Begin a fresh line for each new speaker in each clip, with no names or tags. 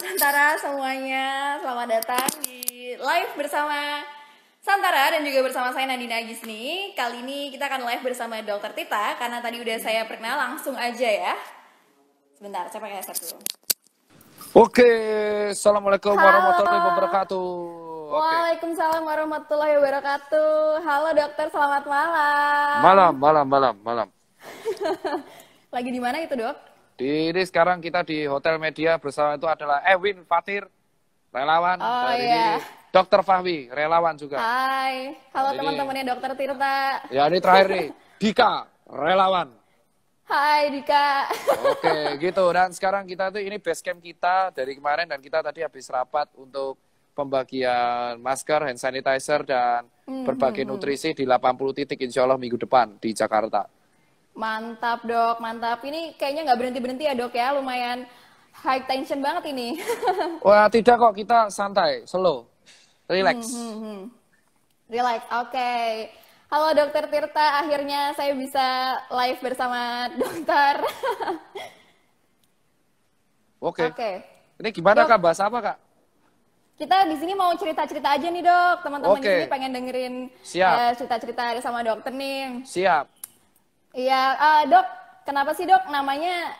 Santara semuanya, selamat datang di live bersama Santara dan juga bersama saya Nadine Agis nih. Kali ini kita akan live bersama Dokter Tita karena tadi udah saya perkenal, langsung aja ya. Sebentar, saya pakai headset dulu.
Oke, Assalamualaikum warahmatullahi
Halo.
wabarakatuh.
Waalaikumsalam warahmatullahi wabarakatuh. Halo dokter, selamat malam.
Malam.
Lagi di mana itu dok?
Ini sekarang kita di Hotel Media bersama itu adalah Ewin Fatir, relawan dari
iya.
Dokter Fahmi, relawan juga.
Hai, halo teman-temannya Dokter Tirta.
Ya ini terakhir nih, Dika, relawan.
Hai Dika.
Oke, gitu. Dan sekarang kita tuh ini base camp kita dari kemarin dan kita tadi habis rapat untuk pembagian masker, hand sanitizer dan berbagai nutrisi di 80 titik insya Allah minggu depan di Jakarta.
Mantap dok, mantap. Ini kayaknya nggak berhenti-berhenti ya dok ya, lumayan high tension banget ini.
Wah tidak kok, kita santai, slow, relax.
Relax, oke. Halo dokter Tirta, akhirnya saya bisa live bersama dokter.
Oke.
Oke.
Ini gimana
Dok,
Kak, bahas apa Kak?
kita di sini mau cerita-cerita aja nih dok. Teman-teman di
Oke.
sini pengen dengerin
Siap.
cerita-cerita sama dokter nih.
Siap.
Iya, dok, kenapa sih dok namanya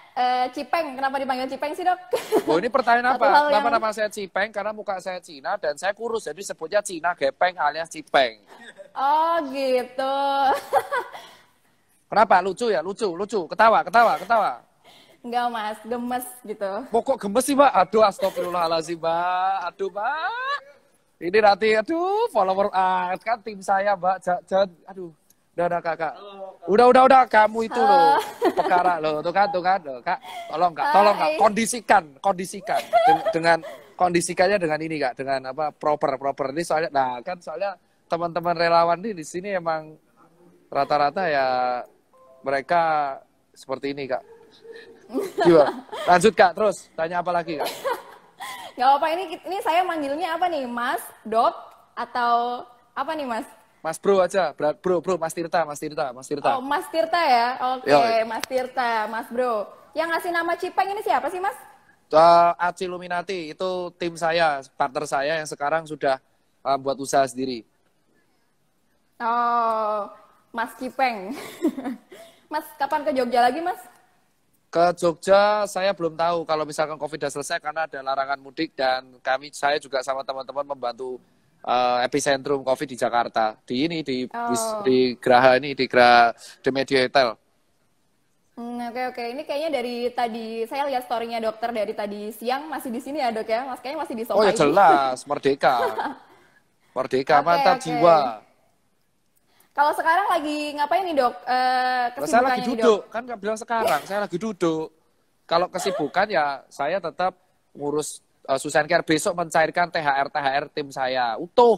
Cipeng? Kenapa dipanggil Cipeng sih dok?
Oh ini pertanyaan
Satu
apa?
hal
Kenapa
yang
nama saya Cipeng? Karena muka saya Cina dan saya kurus, jadi sebutnya Cina Gepeng alias Cipeng.
oh gitu.
Kenapa? Lucu ya? Lucu. Ketawa.
Enggak mas, gemes gitu.
Pokok gemes sih Mbak. Aduh astagfirullahaladzim Mbak. Aduh Mbak. Ini nanti, aduh follower, kan tim saya Mbak. Jangan, aduh. Udah kakak. Udah kamu itu loh perkara loh, tuh kan loh, Kak. Tolong Kak, kondisikan dengan kondisikannya dengan ini Kak, dengan apa proper ini soalnya teman-teman relawan di sini emang rata-rata ya mereka seperti ini Kak. Gimana? Lanjut Kak, terus tanya apa lagi Kak?
Gak apa ini saya manggilnya apa nih, Mas, Dok, atau apa nih Mas?
Mas Bro aja, bro, Mas Tirta.
Oh, Mas Tirta ya? Oke,
Yo.
Mas Tirta, Mas Bro. Yang ngasih nama Cipeng ini siapa sih Mas?
Aci Luminati itu tim saya, partner saya yang sekarang sudah buat usaha sendiri.
Oh, Mas Cipeng. Mas, kapan ke Jogja lagi Mas?
Ke Jogja saya belum tahu kalau misalkan Covid sudah selesai karena ada larangan mudik dan saya juga sama teman-teman membantu epicentrum Covid di Jakarta. Di Graha di Media Hotel.
Oke. Ini kayaknya dari tadi saya lihat story-nya dokter dari tadi siang masih di sini ya dok ya? Mas kayaknya masih di sofa.
Oh ya jelas, merdeka. Mantap jiwa.
Kalau sekarang lagi ngapain nih dok?
Saya lagi duduk, kan nggak bilang sekarang, saya lagi duduk. Kalau kesibukan ya saya tetap ngurus Susan Care, besok mencairkan THR tim saya, utuh.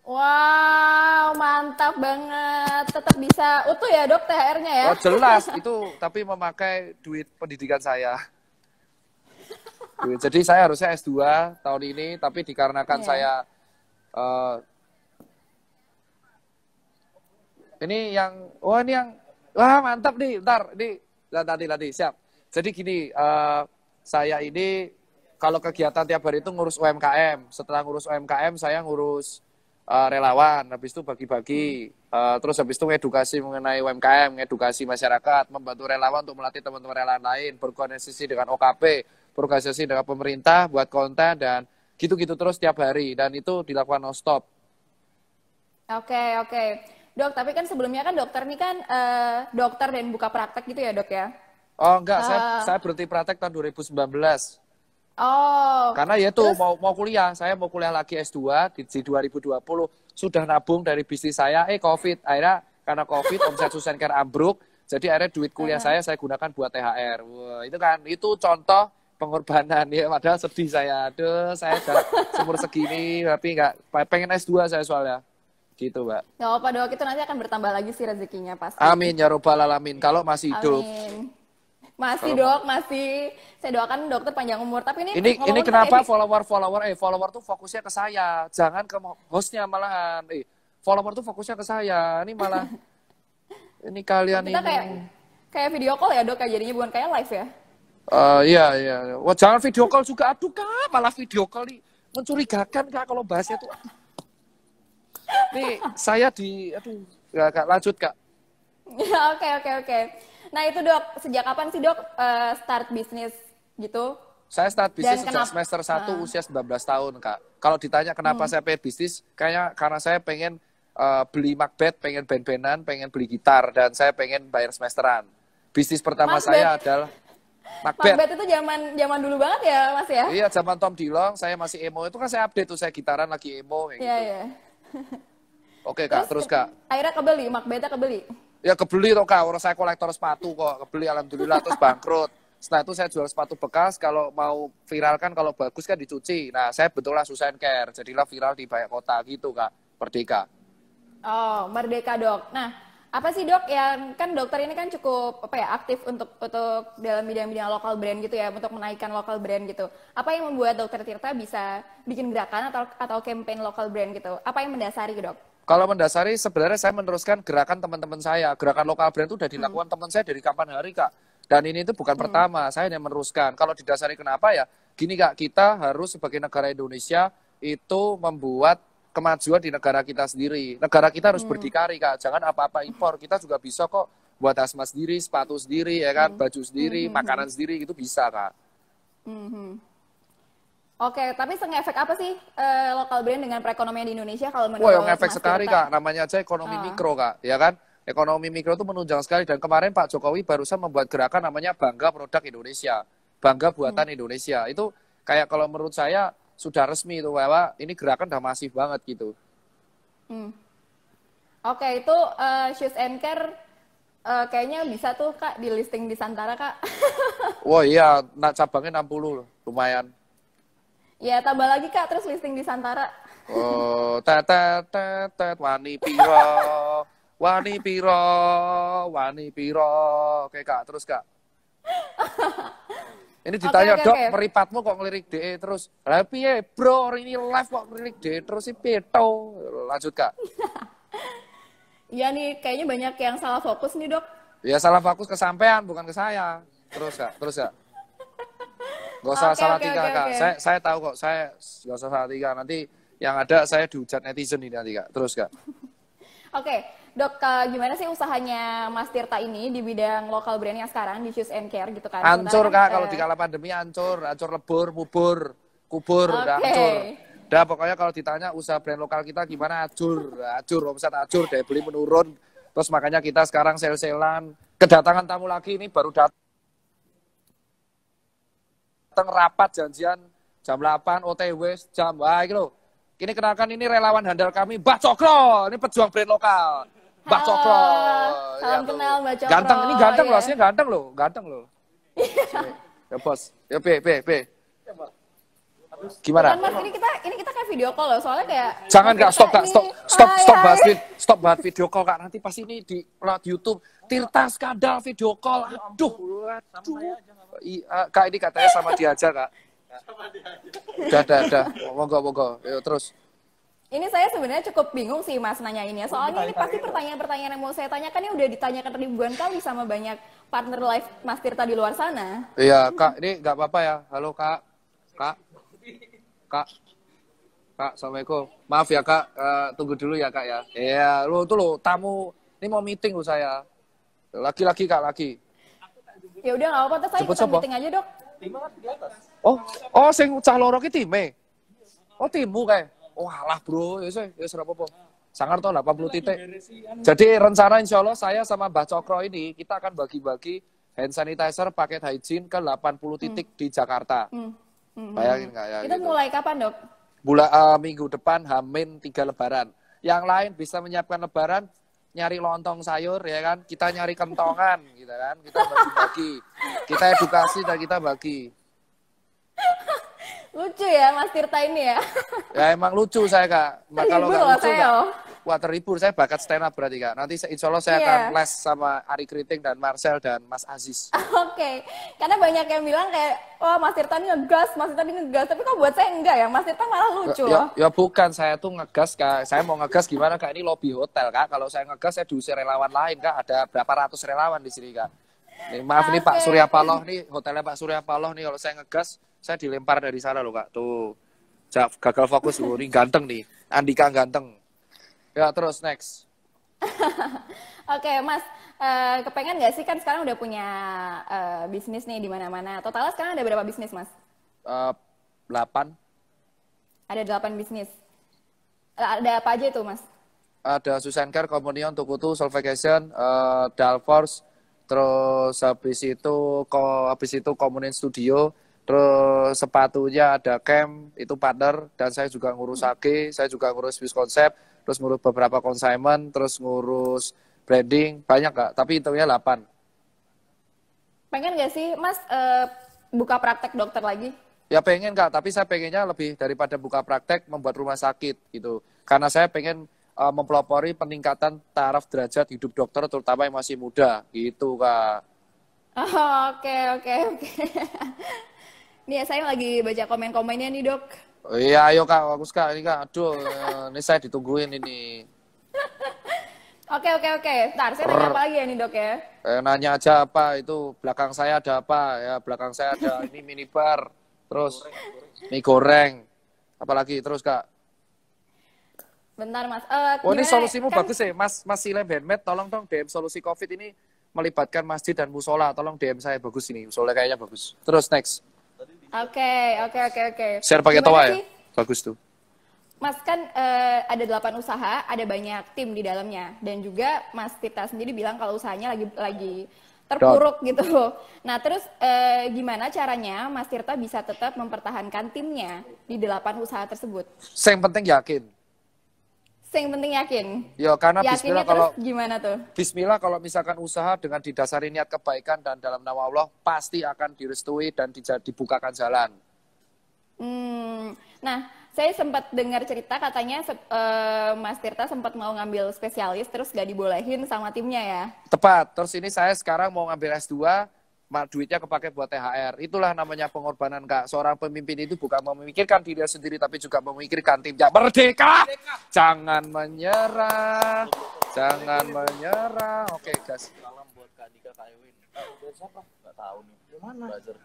Wow, mantap banget. Tetap bisa utuh ya dok THR-nya ya?
Oh jelas, itu tapi memakai duit pendidikan saya. Jadi saya harusnya S2 tahun ini, tapi dikarenakan saya wah mantap nih, ntar ini nanti siap. Jadi gini, saya ini kalau kegiatan tiap hari itu ngurus UMKM. Setelah ngurus UMKM saya ngurus relawan, habis itu bagi-bagi, terus habis itu edukasi mengenai UMKM, edukasi masyarakat, membantu relawan untuk melatih teman-teman relawan lain, berkoordinasi dengan OKP, berkoordinasi dengan pemerintah, buat konten dan gitu-gitu terus tiap hari dan itu dilakukan non-stop.
Oke. Dok, tapi kan sebelumnya kan dokter nih kan dokter dan buka praktek gitu ya dok ya?
Oh enggak, saya berhenti praktek tahun 2019.
Oh.
Karena ya tuh mau kuliah, saya mau kuliah lagi S2 di 2020, sudah nabung dari bisnis saya, Covid, akhirnya karena Covid omset Susan Care ambruk, jadi akhirnya duit kuliah saya gunakan buat THR. Wah, itu contoh pengorbanan ya, padahal sedih saya, aduh saya udah umur segini tapi nggak pengen S2 saya soalnya. Gitu, Mbak.
Nggak apa dok, itu nanti akan bertambah lagi sih rezekinya pasti.
Amin ya robbal alamin, kalau masih hidup.
Amin. Masih dok, masih. Saya doakan dokter panjang umur. Tapi
ini kenapa follower tuh fokusnya ke saya, jangan ke hostnya malahan. Follower tuh fokusnya ke saya, ini malah ini kalian
kita
ini.
Kayak video call ya dok, jadinya bukan kayak live ya?
Iya, iya. Wah, jangan video call juga. Aduh, Kak, malah video call nih. Mencurigakan, Kak, kalau bahasnya tuh. Nih, saya aduh, ya, Kak, lanjut, Kak.
Oke, oke, oke. Nah itu dok, sejak kapan sih dok start bisnis gitu?
Saya start
Dan
bisnis sejak
kenapa?
semester 1 usia 19 tahun, Kak. Kalau ditanya kenapa saya pengen bisnis, kayaknya karena saya pengen beli Macbeth, pengen band-bandan, pengen beli gitar, dan saya pengen bayar semesteran. Bisnis pertama saya
Macbeth,
adalah Macbeth.
Macbeth itu zaman zaman dulu banget ya mas ya?
Iya, zaman Tom Dillon, saya masih emo. Itu kan saya update tuh, saya gitaran lagi emo, kayak
Iya
gitu.
iya.
Oke, Kak, terus, Kak.
Akhirnya kebeli, Macbethnya kebeli.
Ya kebeli toh, Kak, orang saya kolektor sepatu kok. Kebeli, alhamdulillah, terus bangkrut. Setelah itu saya jual sepatu bekas, kalau mau viral kan, kalau bagus kan dicuci. Nah, saya betullah Susan Care, jadilah viral di banyak kota gitu, Kak. Merdeka.
Oh, Merdeka dok. Nah, apa sih dok yang kan dokter ini kan cukup apa ya aktif untuk dalam bidang-bidang lokal brand gitu ya, untuk menaikkan lokal brand gitu. Apa yang membuat dokter Tirta bisa bikin gerakan atau campaign lokal brand gitu? Apa yang mendasari dok?
Kalau mendasari, sebenarnya saya meneruskan gerakan teman-teman saya. Gerakan lokal brand itu udah dilakukan teman saya dari kapan hari, Kak. Dan ini itu bukan pertama, saya yang meneruskan. Kalau didasari kenapa ya? Gini, Kak, kita harus sebagai negara Indonesia itu membuat kemajuan di negara kita sendiri. Negara kita harus berdikari, Kak. Jangan apa-apa impor. Kita juga bisa kok buat hazmat sendiri, sepatu sendiri, ya kan, baju sendiri, makanan sendiri, itu bisa, Kak.
Oke, tapi se-ngefek apa sih lokal brand dengan perekonomian di Indonesia kalau
Wah,
menurut
yang efek
Mas
sekali,
Tirta?
Kak. Namanya aja ekonomi mikro, Kak. Ya kan? Ekonomi mikro itu menunjang sekali. Dan kemarin Pak Jokowi barusan membuat gerakan namanya Bangga Produk Indonesia. Bangga Buatan Indonesia. Itu kayak kalau menurut saya sudah resmi itu, bahwa ini gerakan udah masif banget gitu.
Oke, itu shoes and care kayaknya bisa tuh Kak di listing di Santara Kak.
Wah iya, nah, cabangnya 60 loh. Lumayan.
Ya tambah lagi Kak, terus listing di Santara.
Oh, tet, wani piro, wani piro, wani piro. Oke, Kak, terus, Kak. Ini ditanya,
Oke,
Dok,
oke.
meripatmu kok ngelirik DE terus. Lah piye, Bro, ini live kok ngelirik DE terus sih peto. Lanjut, Kak.
Iya nih, kayaknya banyak yang salah fokus nih dok.
Ya salah fokus ke sampean, bukan ke saya. Terus, Kak, terus, Kak. Gak usah
Oke,
salah
oke,
tiga,
oke,
Kak.
oke.
Saya tahu kok, saya gak usah salah tiga. Nanti yang ada saya dihujat netizen ini nanti, Kak. Terus, Kak.
Oke, dok, gimana sih usahanya Mas Tirta ini di bidang lokal brandnya sekarang di shoes and care gitu kan?
Hancur,
Sementara
Kak, kalau di kala pandemi hancur lebur, kubur, udah
Oke.
hancur. Udah pokoknya kalau ditanya usaha brand lokal kita gimana, hancur, omset hancur, daya beli menurun. Terus makanya kita sekarang sel-selan, kedatangan tamu lagi ini baru datang rapat janjian jam 8 OTW jam. Wah, ini loh. Ini kenalkan ini relawan handal kami, Mbak Cokro. Ini pejuang brand lokal. Mbak
Halo,
Cokro.
salam
tuh.
kenal Mbak Cokro.
Ganteng, ini ganteng loh,
ya.
aslinya ganteng loh. Sini. Ya bos, ya B. Gimana?
Bukan, Mas, ini kita kayak video call loh, soalnya kayak
Jangan,
Mas
Kak,
Tirta
stop, Kak,
ini-
stop
Hai,
bahas
hai.
stop bahas video call, Kak. Nanti pas ini di YouTube Tirta skandal video call. Aduh. Kak, ini katanya sama dia aja, Kak. Udah. Monggo. Yuk, terus.
Ini saya sebenarnya cukup bingung sih Mas nanyainnya. Soalnya ini pasti pertanyaan-pertanyaan yang mau saya tanyakan ini udah ditanyakan ribuan kali sama banyak partner live Mas Tirta di luar sana.
Iya, Kak, ini nggak apa-apa ya. Halo, Kak. Kak, Assalamualaikum. Maaf ya, Kak. Tunggu dulu ya, Kak ya. Iya, tuh lo tamu. Ini mau meeting lo saya. Laki-laki, Kak, laki.
Ya udah nggak apa-apa, terus saya
Jemput
ikutan
siapa?
meeting aja dok.
Sing cah loro ki time. Oh, timu kae. Oh, alah, Bro. Ya ora apa-apa. Sangar toh 80 titik. Jadi rencana insya Allah saya sama Mbak Cokro ini kita akan bagi-bagi hand sanitizer paket hygiene ke 80 titik di Jakarta. Bayangin nggak ya?
Itu
Gitu.
mulai kapan dok?
Minggu depan Hamin 3 Lebaran. Yang lain bisa menyiapkan Lebaran, nyari lontong sayur ya kan, kita nyari kentongan gitu kan, kita bagi-bagi, kita edukasi dan kita bagi.
Lucu ya Mas Tirta ini ya.
Ya emang lucu saya, Kak. Kalau
Terhibur
nggak
loh
lucu
saya,
nggak,
oh.
wah terhibur, saya bakat stand up berarti, Kak. Nanti insya Allah saya
Iya.
akan les sama Ari Kriting dan Marcel dan Mas Aziz.
Oke, karena banyak yang bilang kayak, wah Mas Tirta ini ngegas, tapi kok buat saya enggak ya, Mas Tirta malah lucu loh.
Ya bukan, saya tuh ngegas, Kak. Saya mau ngegas gimana, Kak? Ini lobby hotel, Kak. Kalau saya ngegas, saya diusir relawan lain, Kak. Ada berapa ratus relawan di sini, Kak. Nih, maaf nih Pak
Oke.
Surya Paloh nih, hotelnya Pak Surya Paloh nih kalau saya ngegas, saya dilempar dari sana loh Kak. Tuh. Gagal fokus loh, ini ganteng nih. Andika ganteng. Ya, terus next.
Oke, Mas, kepengen nggak sih kan sekarang udah punya bisnis nih di mana-mana. Totalnya sekarang ada berapa bisnis, Mas?
8.
Ada 8 bisnis. Ada apa aja itu, Mas?
Ada Susan Care, Communion, Tukutu, Solvacation, Dalforce, terus habis itu Communion Studio, terus sepatunya ada Camp, itu partner, dan saya juga ngurus AG, saya juga ngurus bis konsep, terus ngurus beberapa consignment, terus ngurus branding, banyak Kak, tapi intinya 8.
Pengen nggak sih, Mas, buka praktek dokter lagi?
Ya pengen Kak, tapi saya pengennya lebih daripada buka praktek, membuat rumah sakit gitu. Karena saya pengen mempelopori peningkatan taraf derajat hidup dokter terutama yang masih muda gitu Kak.
Oh, oke, oke, oke. Nih, saya lagi baca komen-komennya nih, Dok.
Oh, iya ayo Kak, bagus Kak ini Kak. Aduh, ini saya ditungguin ini.
Oke, oke, oke. Ntar, saya nanya apa lagi ya nih, Dok ya?
Nanya aja apa itu belakang saya ada apa ya, belakang saya ada ini minibar, terus mie goreng, apalagi terus Kak.
Bentar, Mas.
Oh ini
Gimana?
solusimu
Kan,
bagus ya, Mas Silem Handmade, tolong dong DM solusi COVID ini melibatkan masjid dan musola, tolong DM saya bagus ini, musola kayaknya bagus. Terus next,
oke, oke, oke, oke.
share pakai
Gimana
toa ya,
sih?
bagus tuh.
Mas kan ada 8 usaha, ada banyak tim di dalamnya, dan juga Mas Tirta sendiri bilang kalau usahanya lagi terpuruk gitu. Nah terus gimana caranya Mas Tirta bisa tetap mempertahankan timnya di 8 usaha tersebut?
Yang penting yakin.
Yang penting yakin.
Ya karena
Yakinnya
Bismillah kalau
terus gimana tuh?
Bismillah kalau misalkan usaha dengan didasari niat kebaikan dan dalam nama Allah pasti akan direstui dan dibukakan jalan.
Nah, saya sempat dengar cerita katanya Mas Tirta sempat mau ngambil spesialis terus gak dibolehin sama timnya ya.
Tepat. Terus ini saya sekarang mau ngambil S2, duitnya kepake buat THR. Itulah namanya pengorbanan Kak. Seorang pemimpin itu bukan memikirkan dirinya sendiri tapi juga memikirkan timnya. Merdeka! Jangan menyerah. Jangan menyerah. Oke, guys.
Salam buat Kak Dika Kak Ewin. Dari siapa? Gak tahu nih. Di mana? Buzzer.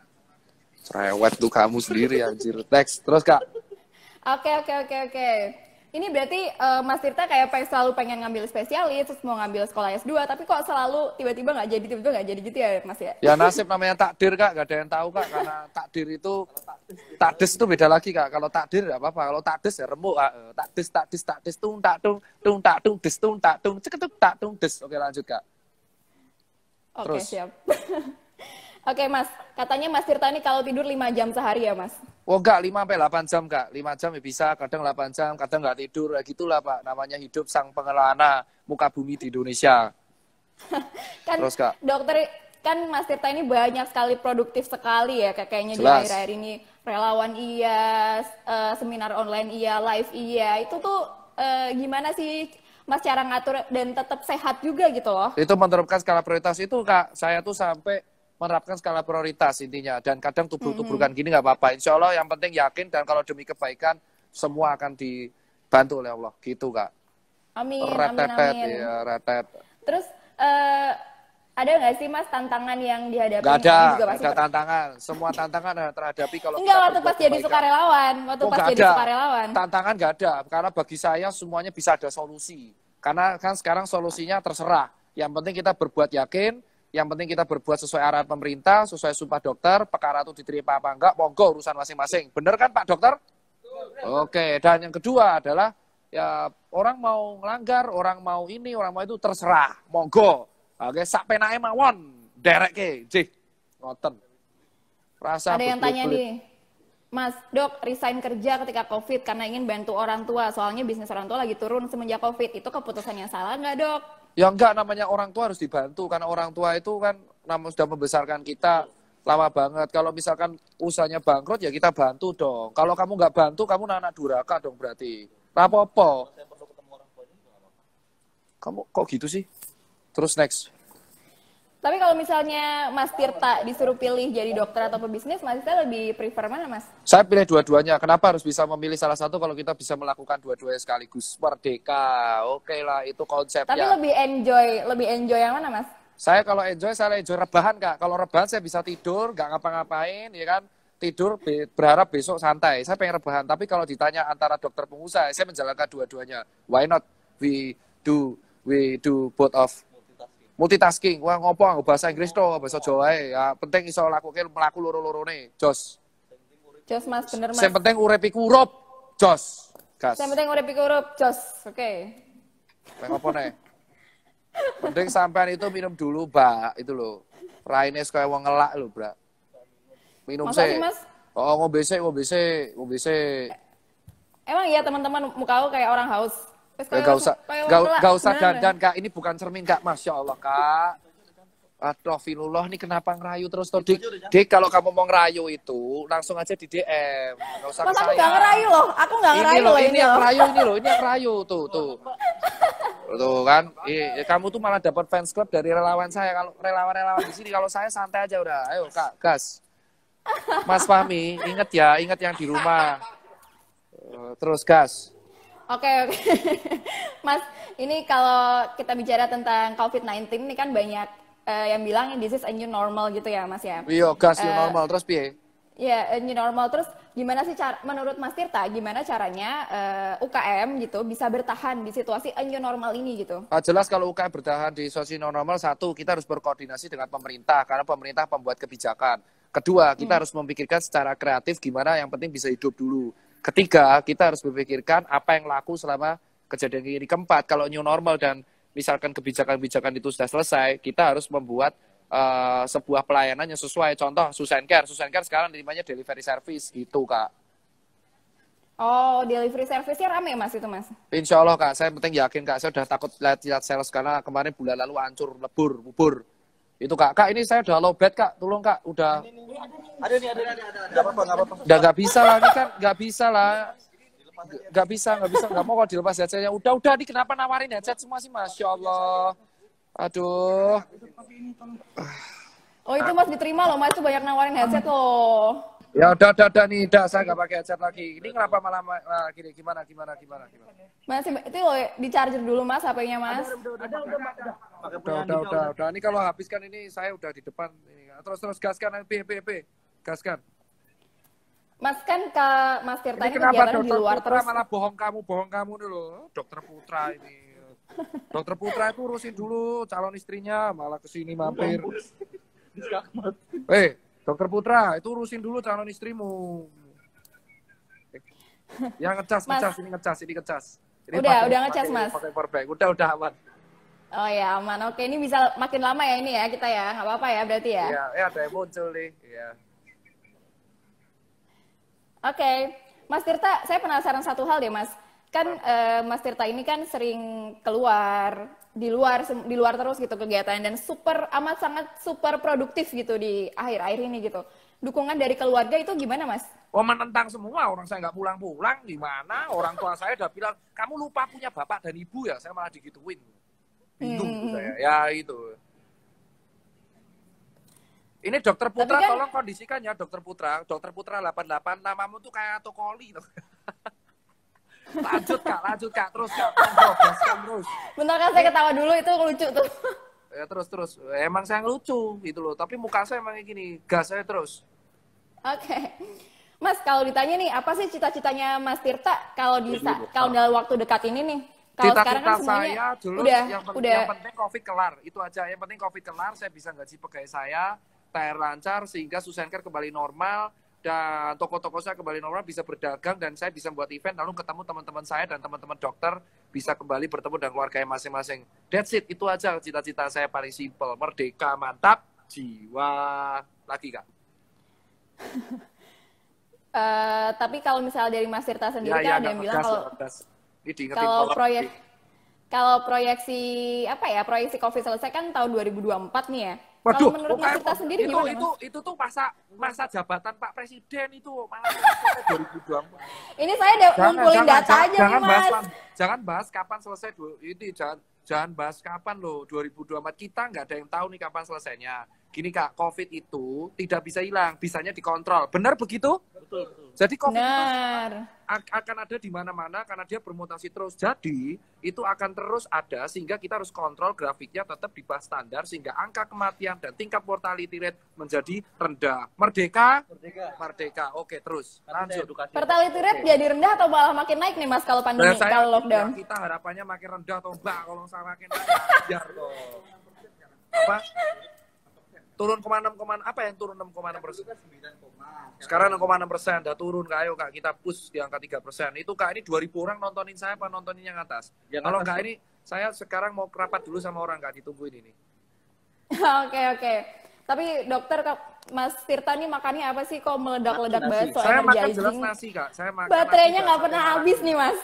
Cerewet tuh kamu sendiri anjir. Next. Terus Kak.
Oke, oke, oke, oke. Ini berarti Mas Tirta kayak selalu pengen ngambil spesialis, terus mau ngambil sekolah S2, tapi kok selalu tiba-tiba nggak jadi, tiba-tiba nggak jadi gitu ya Mas ya?
Ya nasib namanya takdir Kak, gak ada yang tahu Kak, karena takdir itu takdes itu beda lagi Kak. Kalau takdir gak apa-apa, kalau takdes ya remuk Kak. Takdes tung tak tung des tung tak tung ceketuk tak tung des. Oke lanjut Kak.
Oke,
Terus.
siap. Oke Mas, katanya Mas Tirta ini kalau tidur 5 jam sehari ya Mas?
Oh enggak, 5-8 jam Kak. 5 jam ya bisa, kadang 8 jam, kadang nggak tidur. Ya gitulah Pak, namanya hidup sang pengelana muka bumi di Indonesia.
Kan
Terus Kak.
dokter, kan Mas Tirta ini banyak sekali produktif sekali ya kayaknya di
Jelas.
akhir-akhir ini. Relawan iya, seminar online iya, live iya. Itu tuh gimana sih Mas cara ngatur dan tetap sehat juga gitu loh?
Itu menerapkan skala prioritas itu Kak. Saya tuh sampai menerapkan skala prioritas intinya. Dan kadang tubruk-tubrukan gini nggak apa-apa. Insya Allah yang penting yakin dan kalau demi kebaikan semua akan dibantu oleh Allah. Gitu Kak.
Amin, amin,
Retetet,
amin.
ya retet.
Terus ada nggak sih Mas tantangan yang dihadapi?
Nggak
Ini
ada,
juga
nggak
pasti
ada tantangan. Semua tantangan ada terhadapi kalau
enggak
kita
waktu
berbuat
pas jadi
kebaikan.
sukarelawan, waktu
Oh,
pas
nggak
jadi
ada.
sukarelawan.
Tantangan nggak ada, karena bagi saya semuanya bisa ada solusi. Karena kan sekarang solusinya terserah. Yang penting kita berbuat yakin, yang penting kita berbuat sesuai arahan pemerintah, sesuai sumpah dokter, perkara itu diterima apa enggak, monggo urusan masing-masing. Bener kan Pak Dokter? Oke, dan yang kedua adalah ya orang mau ngelanggar, orang mau ini, orang mau itu terserah, monggo. Oke, sak penake mawon, dereke, jih, ngoten. Rasa
Ada yang tanya
berbelit-belit.
nih, Mas, Dok, resign kerja ketika COVID karena ingin bantu orang tua. Soalnya bisnis orang tua lagi turun semenjak COVID. Itu keputusan yang salah nggak, Dok?
Ya enggak, namanya orang tua harus dibantu karena orang tua itu kan sudah membesarkan kita lama banget. Kalau misalkan usahanya bangkrut ya kita bantu dong. Kalau kamu nggak bantu kamu anak durhaka dong berarti. Apa-apa.
Saya perlu ketemu orang tua juga nggak apa-apa.
Kamu kok gitu sih? Terus next.
Tapi kalau misalnya Mas Tirta disuruh pilih jadi dokter atau pebisnis, Mas Tirta lebih prefer mana, Mas?
Saya pilih dua-duanya. Kenapa harus bisa memilih salah satu kalau kita bisa melakukan dua-duanya sekaligus? Merdeka. Oke lah, itu
Tapi
konsepnya.
lebih enjoy yang mana, Mas?
Saya kalau enjoy, saya enjoy rebahan, Kak. Kalau rebahan saya bisa tidur, nggak ngapa-ngapain, ya kan. Tidur, berharap besok santai. Saya pengen rebahan. Tapi kalau ditanya antara dokter pengusaha, saya menjalankan dua-duanya. Why not? We do both of multitasking. Wah, ngopo nggo bahasa Inggris to, bahasa Jawa ae. Ya, penting iso lakuke mlaku loro-lorone. Jos.
Jos Mas, bener Mas.
Sing penting urip iku urup. Jos. Gas.
Yang penting urip iku urup, jos. Oke.
Pengen ngopo nih? Penting sampean itu minum dulu, Mbak. Itu loh. Raine kayak wong ngelak lho, Brak. Minum
Masa
sih.
sih, Mas?
Oh, ngombe sih.
Emang iya teman-teman muka aku kayak orang haus. Terus
Ya, gak usah,
kayak orang gelak,
gak usah
beneran.
dandan, Kak. Ini bukan cermin, Kak. Masya Allah, Kak. Astagfirullah, ini kenapa ngerayu terus, toh, Dik? Dik, kalau kamu mau ngerayu itu, langsung aja di DM. Gak usah
Mas
ke
aku
saya.
gak ngerayu loh. Aku gak
Ini
ngerayu
loh,
loh
ini yang
loh.
ngerayu, ini yang ngerayu. Tuh. Tuh kan, kamu tuh malah dapat fans club dari relawan saya. Kalau relawan-relawan di sini, kalau saya santai aja udah. Ayo, Kak, gas. Mas Fahmi, ingat yang di rumah. Terus gas.
Oke. Mas, ini kalau kita bicara tentang COVID-19 ini kan banyak yang bilang this is a new normal gitu ya Mas ya.
Iya, gas new normal. Terus piye?
Ya, new normal. Terus gimana sih menurut Mas Tirta, gimana caranya UKM gitu bisa bertahan di situasi a new normal ini gitu?
Jelas kalau UKM bertahan di situasi new normal, satu, kita harus berkoordinasi dengan pemerintah, karena pemerintah pembuat kebijakan. Kedua, kita harus memikirkan secara kreatif gimana yang penting bisa hidup dulu. Ketiga, kita harus memikirkan apa yang laku selama kejadian ini. Keempat, kalau new normal dan misalkan kebijakan-kebijakan itu sudah selesai, kita harus membuat sebuah pelayanan yang sesuai. Contoh, Susencare sekarang nerimanya delivery service gitu, Kak.
Oh, delivery service-nya rame Mas itu Mas?
Insya Allah, Kak. Saya penting yakin, Kak. Saya udah takut lihat sales karena kemarin bulan lalu hancur, bubur. Itu, Kak. Kak, ini saya udah lowbat, Kak. Tolong, Kak. Udah.
Ada. Enggak apa-apa.
Udah nggak bisa lah, ini kan nggak bisa lah. Nggak bisa, nggak mau kalau dilepas headsetnya. Udah, ini kenapa nawarin headset semua sih, Masya Allah. Aduh.
Oh itu Mas diterima loh Mas, itu banyak nawarin headset loh.
Ya udah nih, saya nggak pakai headset lagi. Ini kenapa malah gini, gimana?
Mas, itu loh di charger dulu Mas HP-nya Mas.
Udah. Ini kalau habiskan ini, saya udah di depan. Terus gaskan, P. Gaskan.
Mas kan ke Mas Tirta
Ini
ini
kenapa
kegiatan di
dokter
luar
Putra
terus.
malah bohong kamu dulu. Dokter Putra ini. Dokter Putra itu urusin dulu calon istrinya, malah kesini mampir. Dokter Putra itu urusin dulu calon istrimu. Yang ngecas. Ini
Udah ngecas, Mas.
Pakai powerbank. Udah aman.
Oh ya aman. Oke ini bisa makin lama ya ini ya kita ya, nggak apa-apa ya berarti ya.
Iya, ada yang muncul nih. Iya.
Oke, Mas Tirta, saya penasaran satu hal deh Mas. Kan Mas Tirta ini kan sering keluar di luar terus gitu kegiatan dan amat sangat super produktif gitu di akhir-akhir ini gitu. Dukungan dari keluarga itu gimana Mas?
Oh, menentang semua, orang saya nggak pulang-pulang, gimana? Orang tua saya udah bilang, kamu lupa punya bapak dan ibu ya? Saya malah digituin. Bingung saya. Ya itu. Ini Dokter Putra,
kan,
tolong kondisikan ya Dokter Putra. Dokter Putra 88, namamu tuh kayak Tokoli. Lanjut Kak. Terus Kak. Terus.
Bentar kan saya ketawa dulu, itu lucu tuh.
Ya terus. Emang saya lucu gitu loh. Tapi muka saya emang gini, gas saya terus.
Oke. Mas, kalau ditanya nih, apa sih cita-citanya Mas Tirta kalau dalam waktu dekat ini nih? Kalau sekarang kan semuanya
saya dulu yang penting COVID kelar. Itu aja. Yang penting COVID kelar, saya bisa gaji pegawai saya, THR lancar sehingga Susencare kembali normal dan toko-toko saya kembali normal, bisa berdagang dan saya bisa buat event lalu ketemu teman-teman saya dan teman-teman dokter bisa kembali bertemu dengan keluarga masing-masing. That's it, itu aja cita-cita saya paling simpel. Merdeka, mantap, jiwa. Lagi Kak.
Tapi kalau misalnya dari Mas Tirta sendiri kan ada yang bilang kalau proyeksi proyeksi COVID selesai kan tahun 2024 nih ya.
Waduh,
kalau menurut Mas Tirta sendiri gimana?
Itu tuh masa jabatan Pak Presiden itu malah 2024.
Ini saya ngumpulin data aja nih Mas.
Jangan bahas kapan selesai ini, jangan bahas kapan loh 2024. Kita nggak ada yang tahu nih kapan selesainya. Gini Kak, COVID itu tidak bisa hilang, bisanya dikontrol. Benar begitu?
Betul.
Jadi COVID itu
Benar.
akan ada di mana-mana karena dia bermutasi terus. Jadi itu akan terus ada sehingga kita harus kontrol grafiknya tetap di bawah standar sehingga angka kematian dan tingkat mortality rate menjadi rendah. Merdeka? Merdeka. Oke, terus lanjut.
Fertility rate jadi rendah atau malah makin naik nih Mas kalau pandemi,
Nah,
kalau lockdown?
kita harapannya makin rendah atau enggak kalau sama makin naik biar kok. Apa? Turun 6, apa yang turun 6,6%? Sekarang 6,6%, udah turun Kak. Ayo Kak, kita push di angka 3%. Itu Kak, ini 2.000 orang nontonin saya apa nontonin yang atas? Kalau Kak ini, saya sekarang mau rapat dulu sama orang Kak, ditungguin ini.
Oke. Tapi dokter, Mas Tirta nih makannya apa sih kok meledak-ledak banget so
Saya makan jelas
energizing?
nasi Kak. Saya makan
Baterainya
nasi,
nggak
Kak.
pernah habis nih Mas.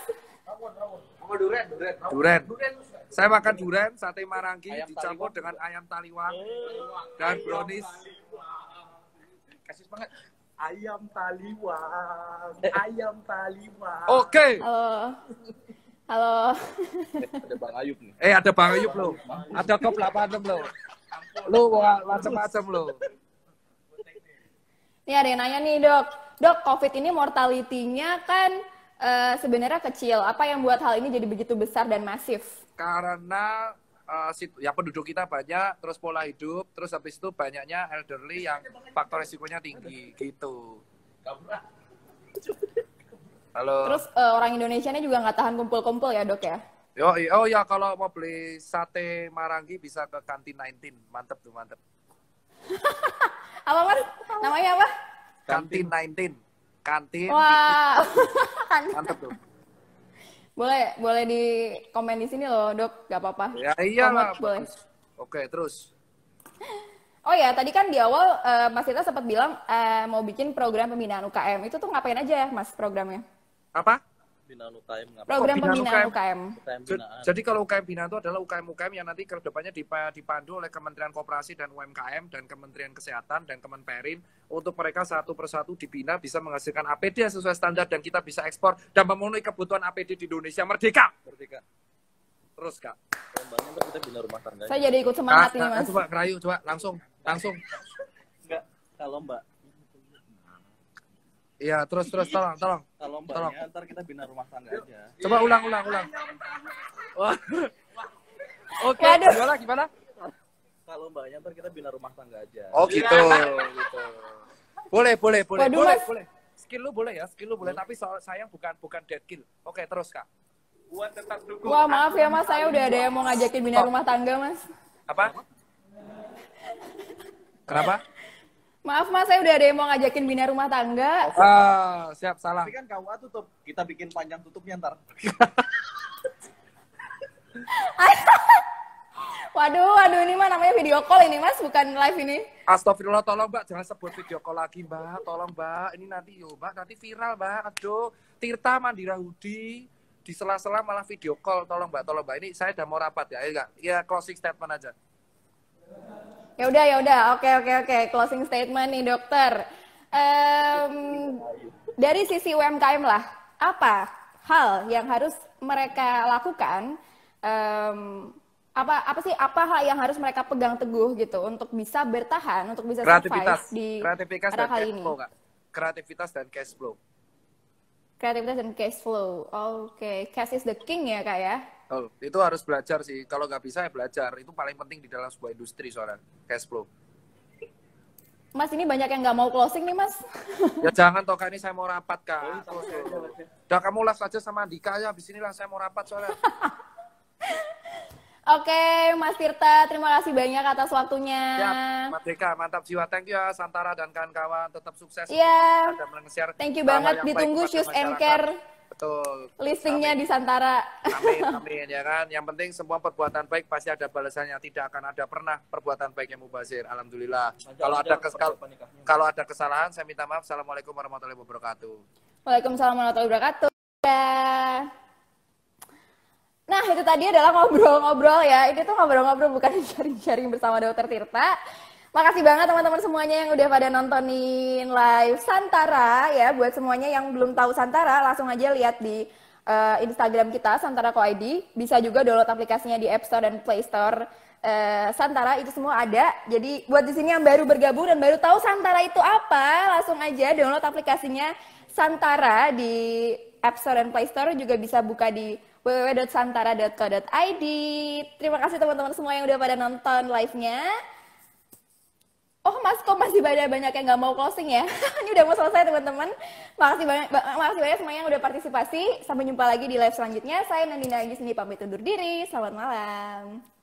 Duren. Saya makan duren, sate marangi dicampur dengan ayam taliwang dan brownies.
Kasih semangat. Ayam taliwang.
Oke.
Halo.
Ada Bang Ayub nih.
Ada Bang Ayub loh. Ada Kop 86 loh. Lu macam-macam loh.
Nih ada yang nanya nih dok, COVID ini mortality-nya kan sebenarnya kecil. Apa yang buat hal ini jadi begitu besar dan masif?
Karena ya penduduk kita banyak, terus pola hidup, terus habis itu banyaknya elderly yang faktor resikonya tinggi gitu. Halo.
Terus orang Indonesia ini juga nggak tahan kumpul-kumpul ya dok ya?
Oh ya, kalau mau beli sate marangi bisa ke kantin 19. Mantep tuh, mantep.
Apa Mas? Namanya apa?
Kantin 19. Kantin.
Wah.
Mantep tuh.
Boleh di komen di sini loh dok, nggak apa-apa.
Ya iyalah.
Boleh.
Oke, terus.
Oh ya, tadi kan di awal Mas Tita sempat bilang mau bikin program pembinaan UKM. Itu tuh ngapain aja Mas programnya?
Apa?
Binaan UKM ngapain?
Program
Pembinaan
pembinaan UKM.
UKM binaan.
Jadi kalau UKM binaan itu adalah UKM-UKM yang nanti ke depannya dipandu oleh Kementerian Koperasi dan UMKM dan Kementerian Kesehatan dan Kemenperin untuk mereka satu persatu dibina bisa menghasilkan APD yang sesuai standar dan kita bisa ekspor dan memenuhi kebutuhan APD di Indonesia merdeka.
Merdeka.
Terus Kak.
Mbaknya ntar kita bina rumah tangga.
Saya jadi ikut semangat ini Mas.
Coba ngerayu, coba langsung.
Enggak, kalau Mbak.
Iya, terus tolong.
Kalau Mbaknya ntar kita bina rumah tangga aja.
Coba ulang. Wah. Oke,
Waduh.
gimana?
Kalau Mbaknya ntar kita bina rumah tangga aja.
Oh gitu. Boleh.
Waduh, Mas.
Boleh. Skill lu boleh, tapi sayang bukan dead kill. Oke, terus Kak. Buat tetap dukung.
Wah maaf ya Mas, saya udah ada yang mau ngajakin bina rumah tangga Mas.
Apa? Kenapa?
Maaf Mas, saya udah ada yang mau ngajakin bina rumah tangga.
Siap, salah.
Tapi kan KUA tutup. Kita bikin panjang tutupnya ntar.
Waduh, ini mah namanya video call ini Mas, bukan live ini.
Astagfirullah, tolong Mbak, jangan sebut video call lagi Mbak. Tolong Mbak, ini nanti Mbak, nanti viral Mbak. Aduh, Tirta Mandira Hudi di sela-sela malah video call. Tolong Mbak. Ini saya udah mau rapat ya. Ya closing statement aja.
Ya udah. Oke. Closing statement nih dokter. Dari sisi UMKM lah, apa hal yang harus mereka lakukan? Apa hal yang harus mereka pegang teguh gitu untuk bisa bertahan, untuk bisa survive di era kali ini?
Kreativitas dan cash flow.
Kreativitas dan cash flow. Oke. Cash is the king ya kak ya?
Oh, itu harus belajar sih. Kalau nggak bisa ya belajar. Itu paling penting di dalam sebuah industri soalnya. Cash flow.
Mas ini banyak yang nggak mau closing nih mas.
Ya jangan toh Kak, ini saya mau rapat Kak. Udah kamu las aja sama Andika ya. Habis inilah saya mau rapat soalnya.
Oke, Mas Tirta, terima kasih banyak atas waktunya.
Siap, Merdeka, mantap jiwa. Thank you ya Santara dan kawan-kawan. Tetap sukses.
Iya.
Yeah.
Thank you banget. Ditunggu Shoes and Care.
Betul.
Listingnya di Santara.
Amin ya kan. Yang penting semua perbuatan baik pasti ada balasannya. Tidak akan ada pernah perbuatan baik yang mubazir. Alhamdulillah. Kalau ada kesalahan saya minta maaf. Assalamualaikum warahmatullahi wabarakatuh.
Waalaikumsalam warahmatullahi wabarakatuh. Nah itu tadi adalah ngobrol-ngobrol ya. Ini tuh ngobrol-ngobrol bukan sharing-sharing bersama Dokter Tirta. Makasih banget teman-teman semuanya yang udah pada nontonin live Santara ya. Buat semuanya yang belum tahu Santara, langsung aja lihat di Instagram kita Santara Co ID. Bisa juga download aplikasinya di App Store dan Play Store Santara itu semua ada. Jadi buat di sini yang baru bergabung dan baru tahu Santara itu apa, langsung aja download aplikasinya Santara di App Store dan Play Store, juga bisa buka di www.santara.co.id. Terima kasih teman-teman semua yang udah pada nonton live-nya. Oh mas, kok masih banyak yang nggak mau closing ya? Ini udah mau selesai teman-teman. Makasih banyak semua yang udah partisipasi. Sampai jumpa lagi di live selanjutnya. Saya Nandina Agis ini pamit undur diri. Selamat malam.